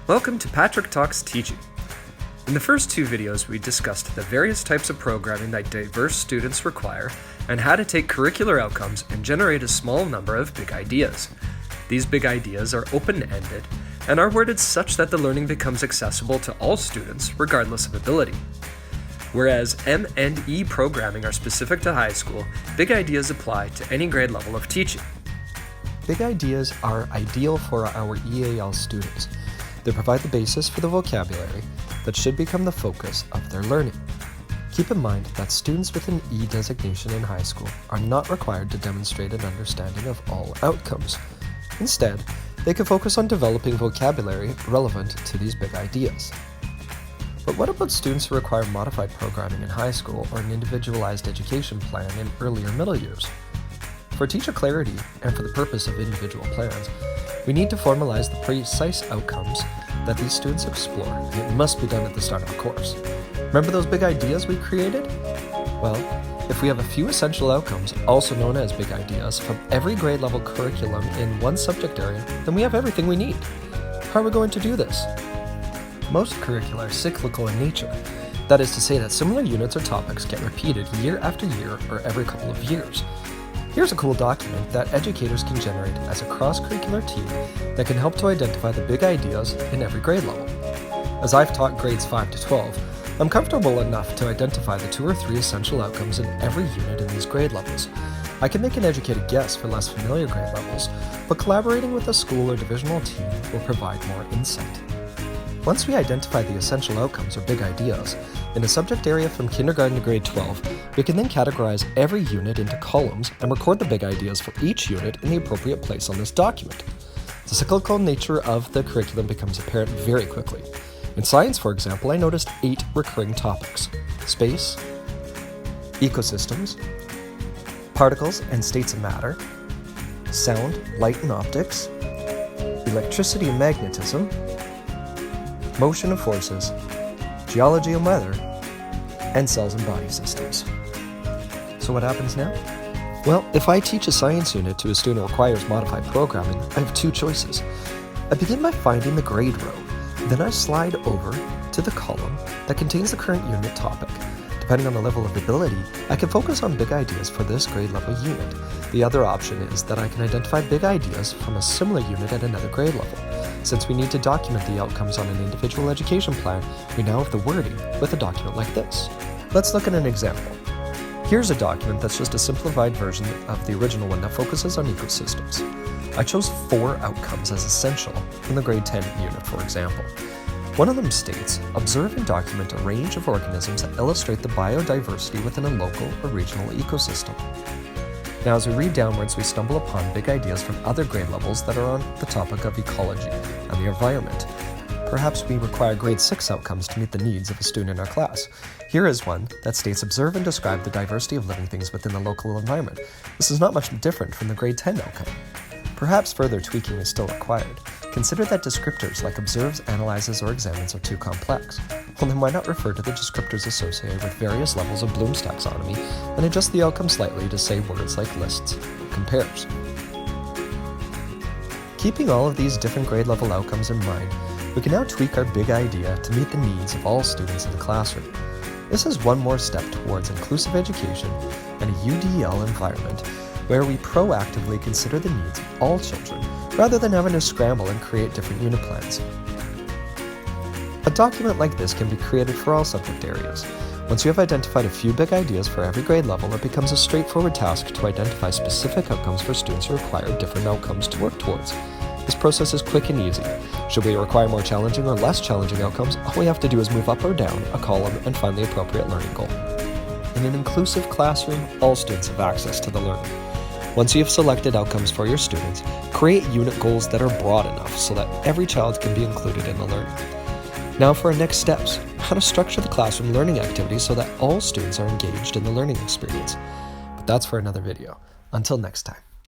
Welcome to Patrick Talks Teaching. In the first two videos, we discussed the various types of programming that diverse students require and how to take curricular outcomes and generate a small number of big ideas. These big ideas are open-ended and are worded such that the learning becomes accessible to all students regardless of ability. Whereas M and E programming are specific to high school, big ideas apply to any grade level of teaching. Big ideas are ideal for our EAL students. They provide the basis for the vocabulary that should become the focus of their learning. Keep in mind that students with an E designation in high school are not required to demonstrate an understanding of all outcomes. Instead, they can focus on developing vocabulary relevant to these big ideas. But what about students who require modified programming in high school or an individualized education plan in earlier middle years? For teacher clarity and for the purpose of individual plans, we need to formalize the precise outcomes that these students explore, and it must be done at the start of the course. Remember those big ideas we created? Well, if we have a few essential outcomes, also known as big ideas, from every grade level curriculum in one subject area, then we have everything we need. How are we going to do this? Most curricula are cyclical in nature. That is to say that similar units or topics get repeated year after year or every couple of years. Here's a cool document that educators can generate as a cross-curricular team that can help to identify the big ideas in every grade level. As I've taught grades 5 to 12, I'm comfortable enough to identify the 2 or 3 essential outcomes in every unit in these grade levels. I can make an educated guess for less familiar grade levels, but collaborating with a school or divisional team will provide more insight. Once we identify the essential outcomes or big ideas in a subject area from kindergarten to grade 12, we can then categorize every unit into columns and record the big ideas for each unit in the appropriate place on this document. The cyclical nature of the curriculum becomes apparent very quickly. In science, for example, I noticed 8 recurring topics: space, ecosystems, particles and states of matter, sound, light and optics, electricity and magnetism, motion and forces, geology and weather, and cells and body systems. So what happens now? Well, if I teach a science unit to a student who requires modified programming, I have 2 choices. I begin by finding the grade row, then I slide over to the column that contains the current unit topic. Depending on the level of ability, I can focus on big ideas for this grade level unit. The other option is that I can identify big ideas from a similar unit at another grade level. Since we need to document the outcomes on an individual education plan, we now have the wording with a document like this. Let's look at an example. Here's a document that's just a simplified version of the original one that focuses on ecosystems. I chose 4 outcomes as essential in the grade 10 unit, for example. One of them states, observe and document a range of organisms that illustrate the biodiversity within a local or regional ecosystem. Now, as we read downwards, we stumble upon big ideas from other grade levels that are on the topic of ecology and the environment. Perhaps we require grade 6 outcomes to meet the needs of a student in our class. Here is one that states, observe and describe the diversity of living things within the local environment. This is not much different from the grade 10 outcome. Perhaps further tweaking is still required. Consider that descriptors like observes, analyzes, or examines are too complex. Well, then why not refer to the descriptors associated with various levels of Bloom's taxonomy and adjust the outcome slightly to say words like lists, compares. Keeping all of these different grade level outcomes in mind, we can now tweak our big idea to meet the needs of all students in the classroom. This is one more step towards inclusive education and a UDL environment where we proactively consider the needs of all children rather than having to scramble and create different unit plans. A document like this can be created for all subject areas. Once you have identified a few big ideas for every grade level, it becomes a straightforward task to identify specific outcomes for students who require different outcomes to work towards. This process is quick and easy. Should we require more challenging or less challenging outcomes, all we have to do is move up or down a column and find the appropriate learning goal. In an inclusive classroom, all students have access to the learning. Once you have selected outcomes for your students, create unit goals that are broad enough so that every child can be included in the learning. Now for our next steps, how to structure the classroom learning activities so that all students are engaged in the learning experience. But that's for another video. Until next time.